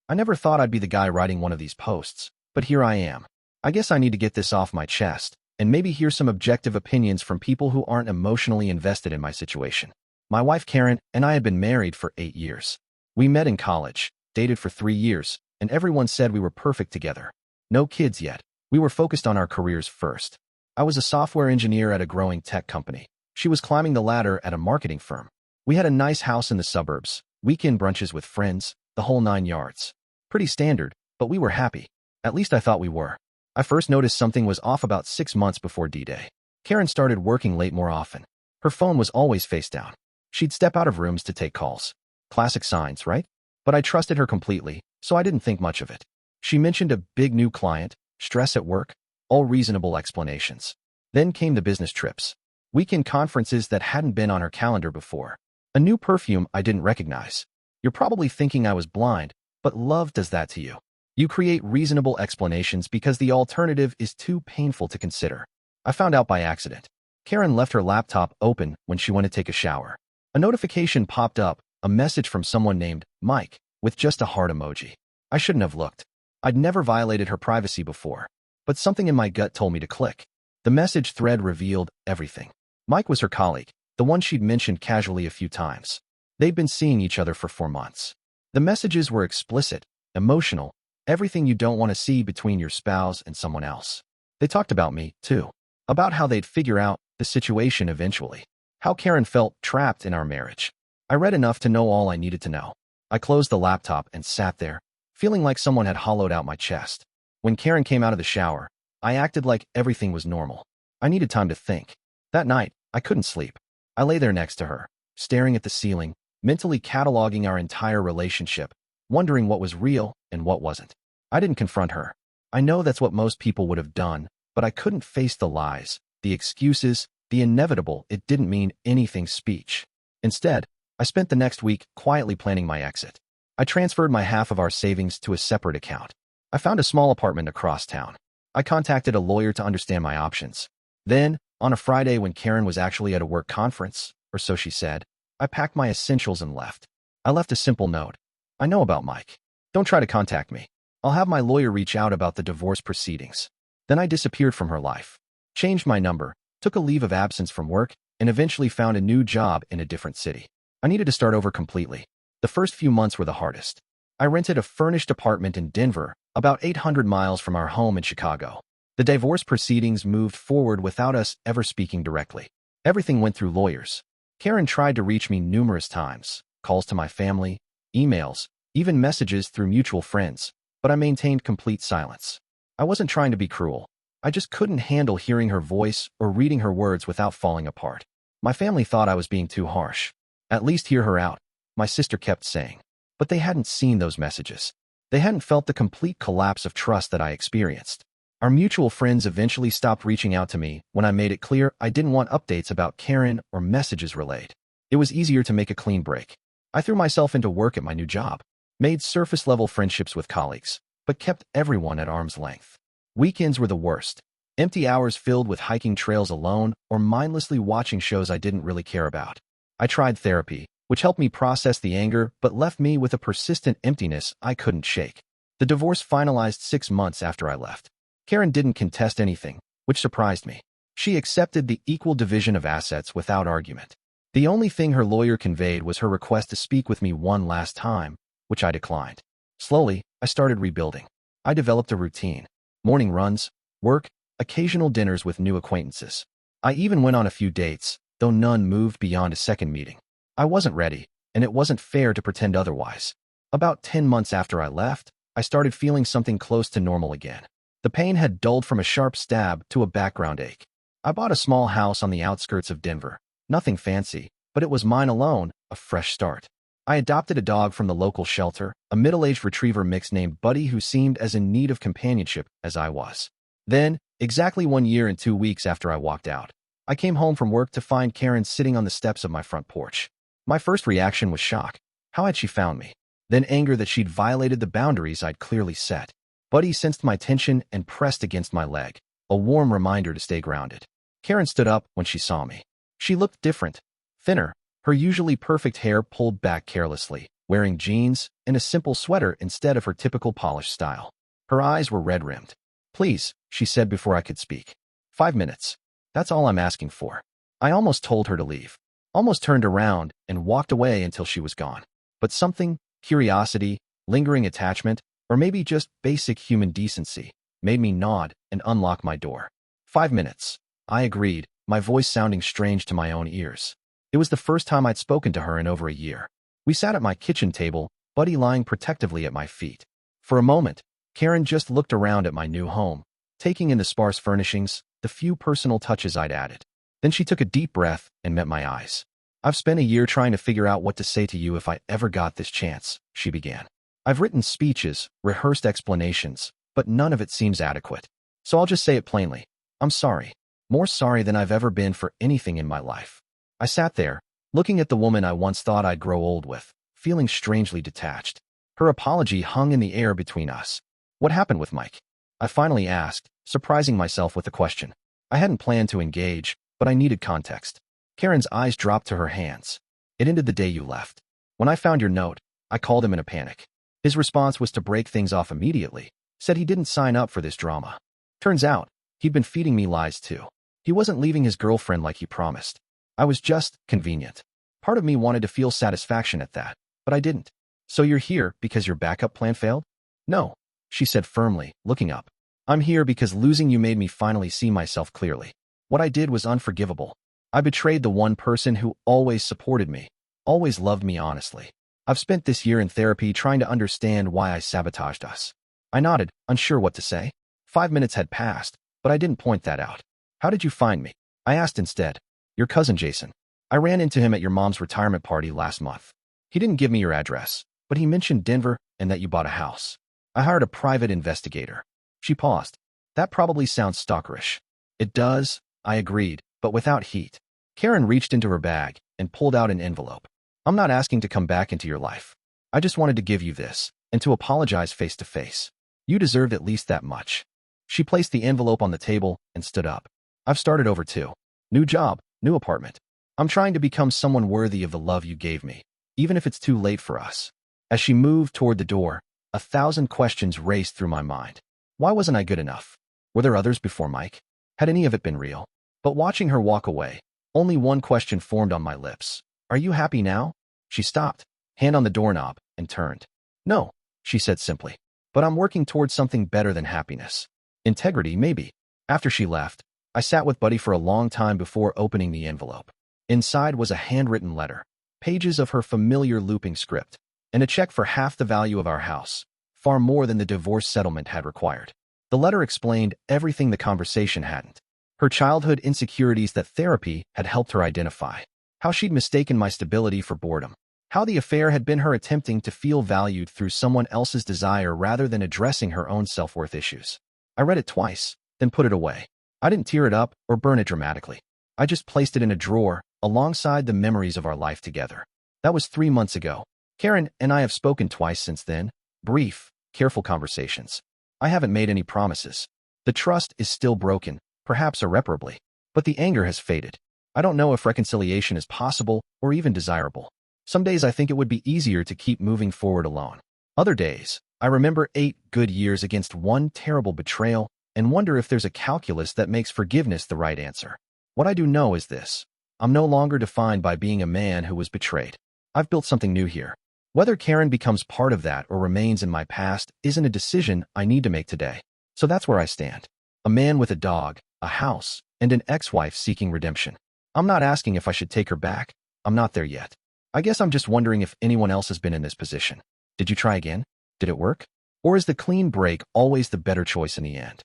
I never thought I'd be the guy writing one of these posts, but here I am. I guess I need to get this off my chest, and maybe hear some objective opinions from people who aren't emotionally invested in my situation. My wife Karen and I had been married for 8 years. We met in college, dated for 3 years, and everyone said we were perfect together. No kids yet. We were focused on our careers first. I was a software engineer at a growing tech company. She was climbing the ladder at a marketing firm. We had a nice house in the suburbs, weekend brunches with friends, the whole 9 yards. Pretty standard, but we were happy. At least I thought we were. I first noticed something was off about 6 months before D-Day. Karen started working late more often. Her phone was always face down. She'd step out of rooms to take calls. Classic signs, right? But I trusted her completely, so I didn't think much of it. She mentioned a big new client, stress at work, all reasonable explanations. Then came the business trips. Weekend conferences that hadn't been on her calendar before. A new perfume I didn't recognize. You're probably thinking I was blind, but love does that to you. You create reasonable explanations because the alternative is too painful to consider. I found out by accident. Karen left her laptop open when she went to take a shower. A notification popped up, a message from someone named Mike, with just a heart emoji. I shouldn't have looked. I'd never violated her privacy before, but something in my gut told me to click. The message thread revealed everything. Mike was her colleague, the one she'd mentioned casually a few times. They'd been seeing each other for 4 months. The messages were explicit, emotional, everything you don't want to see between your spouse and someone else. They talked about me, too. About how they'd figure out the situation eventually. How Karen felt trapped in our marriage. I read enough to know all I needed to know. I closed the laptop and sat there, feeling like someone had hollowed out my chest. When Karen came out of the shower, I acted like everything was normal. I needed time to think. That night, I couldn't sleep. I lay there next to her, staring at the ceiling, mentally cataloging our entire relationship, wondering what was real and what wasn't. I didn't confront her. I know that's what most people would have done, but I couldn't face the lies, the excuses, the inevitable "it didn't mean anything" speech. Instead, I spent the next week quietly planning my exit. I transferred my half of our savings to a separate account. I found a small apartment across town. I contacted a lawyer to understand my options. Then, on a Friday when Karen was actually at a work conference, or so she said, I packed my essentials and left. I left a simple note. I know about Mike. Don't try to contact me. I'll have my lawyer reach out about the divorce proceedings. Then I disappeared from her life. Changed my number, took a leave of absence from work, and eventually found a new job in a different city. I needed to start over completely. The first few months were the hardest. I rented a furnished apartment in Denver, about 800 miles from our home in Chicago. The divorce proceedings moved forward without us ever speaking directly. Everything went through lawyers. Karen tried to reach me numerous times, calls to my family, emails, even messages through mutual friends, but I maintained complete silence. I wasn't trying to be cruel. I just couldn't handle hearing her voice or reading her words without falling apart. My family thought I was being too harsh. At least hear her out, my sister kept saying. But they hadn't seen those messages. They hadn't felt the complete collapse of trust that I experienced. Our mutual friends eventually stopped reaching out to me when I made it clear I didn't want updates about Karen or messages relayed. It was easier to make a clean break. I threw myself into work at my new job, made surface-level friendships with colleagues, but kept everyone at arm's length. Weekends were the worst. Empty hours filled with hiking trails alone or mindlessly watching shows I didn't really care about. I tried therapy, which helped me process the anger but left me with a persistent emptiness I couldn't shake. The divorce finalized 6 months after I left. Karen didn't contest anything, which surprised me. She accepted the equal division of assets without argument. The only thing her lawyer conveyed was her request to speak with me one last time, which I declined. Slowly, I started rebuilding. I developed a routine. Morning runs, work, occasional dinners with new acquaintances. I even went on a few dates, though none moved beyond a second meeting. I wasn't ready, and it wasn't fair to pretend otherwise. About 10 months after I left, I started feeling something close to normal again. The pain had dulled from a sharp stab to a background ache. I bought a small house on the outskirts of Denver. Nothing fancy, but it was mine alone, a fresh start. I adopted a dog from the local shelter, a middle-aged retriever mix named Buddy who seemed as in need of companionship as I was. Then, exactly 1 year and 2 weeks after I walked out, I came home from work to find Karen sitting on the steps of my front porch. My first reaction was shock. How had she found me? Then anger that she'd violated the boundaries I'd clearly set. Buddy sensed my tension and pressed against my leg, a warm reminder to stay grounded. Karen stood up when she saw me. She looked different, thinner, her usually perfect hair pulled back carelessly, wearing jeans and a simple sweater instead of her typical polished style. Her eyes were red-rimmed. "Please," she said before I could speak. "5 minutes. That's all I'm asking for." I almost told her to leave, almost turned around and walked away until she was gone. But something, curiosity, lingering attachment, or maybe just basic human decency, made me nod and unlock my door. 5 minutes. I agreed, my voice sounding strange to my own ears. It was the first time I'd spoken to her in over a year. We sat at my kitchen table, Buddy lying protectively at my feet. For a moment, Karen just looked around at my new home, taking in the sparse furnishings, the few personal touches I'd added. Then she took a deep breath and met my eyes. "I've spent a year trying to figure out what to say to you if I ever got this chance," she began. "I've written speeches, rehearsed explanations, but none of it seems adequate. So I'll just say it plainly. I'm sorry. More sorry than I've ever been for anything in my life." I sat there, looking at the woman I once thought I'd grow old with, feeling strangely detached. Her apology hung in the air between us. "What happened with Mike?" I finally asked, surprising myself with the question. I hadn't planned to engage, but I needed context. Karen's eyes dropped to her hands. "It ended the day you left. When I found your note, I called him in a panic. His response was to break things off immediately, said he didn't sign up for this drama. Turns out, he'd been feeding me lies too. He wasn't leaving his girlfriend like he promised. I was just convenient. Part of me wanted to feel satisfaction at that, but I didn't. So you're here because your backup plan failed?" "No," she said firmly, looking up. "I'm here because losing you made me finally see myself clearly. What I did was unforgivable. I betrayed the one person who always supported me, always loved me honestly. I've spent this year in therapy trying to understand why I sabotaged us." I nodded, unsure what to say. 5 minutes had passed, but I didn't point that out. "How did you find me?" I asked instead. "Your cousin Jason. I ran into him at your mom's retirement party last month. He didn't give me your address, but he mentioned Denver and that you bought a house. I hired a private investigator." She paused. "That probably sounds stalkerish." "It does," I agreed, but without heat. Karen reached into her bag and pulled out an envelope. "I'm not asking to come back into your life. I just wanted to give you this, and to apologize face to face. You deserved at least that much." She placed the envelope on the table and stood up. "I've started over too. New job, new apartment. I'm trying to become someone worthy of the love you gave me, even if it's too late for us." As she moved toward the door, 1,000 questions raced through my mind. Why wasn't I good enough? Were there others before Mike? Had any of it been real? But watching her walk away, only one question formed on my lips. "Are you happy now?" She stopped, hand on the doorknob, and turned. "No," she said simply. "But I'm working towards something better than happiness. Integrity, maybe." After she left, I sat with Buddy for a long time before opening the envelope. Inside was a handwritten letter, pages of her familiar looping script, and a check for half the value of our house, far more than the divorce settlement had required. The letter explained everything the conversation hadn't. Her childhood insecurities that therapy had helped her identify. How she'd mistaken my stability for boredom. How the affair had been her attempting to feel valued through someone else's desire rather than addressing her own self-worth issues. I read it twice, then put it away. I didn't tear it up or burn it dramatically. I just placed it in a drawer, alongside the memories of our life together. That was 3 months ago. Karen and I have spoken twice since then. Brief, careful conversations. I haven't made any promises. The trust is still broken, perhaps irreparably. But the anger has faded. I don't know if reconciliation is possible or even desirable. Some days I think it would be easier to keep moving forward alone. Other days, I remember 8 good years against one terrible betrayal and wonder if there's a calculus that makes forgiveness the right answer. What I do know is this. I'm no longer defined by being a man who was betrayed. I've built something new here. Whether Karen becomes part of that or remains in my past isn't a decision I need to make today. So that's where I stand. A man with a dog, a house, and an ex-wife seeking redemption. I'm not asking if I should take her back. I'm not there yet. I guess I'm just wondering if anyone else has been in this position. Did you try again? Did it work? Or is the clean break always the better choice in the end?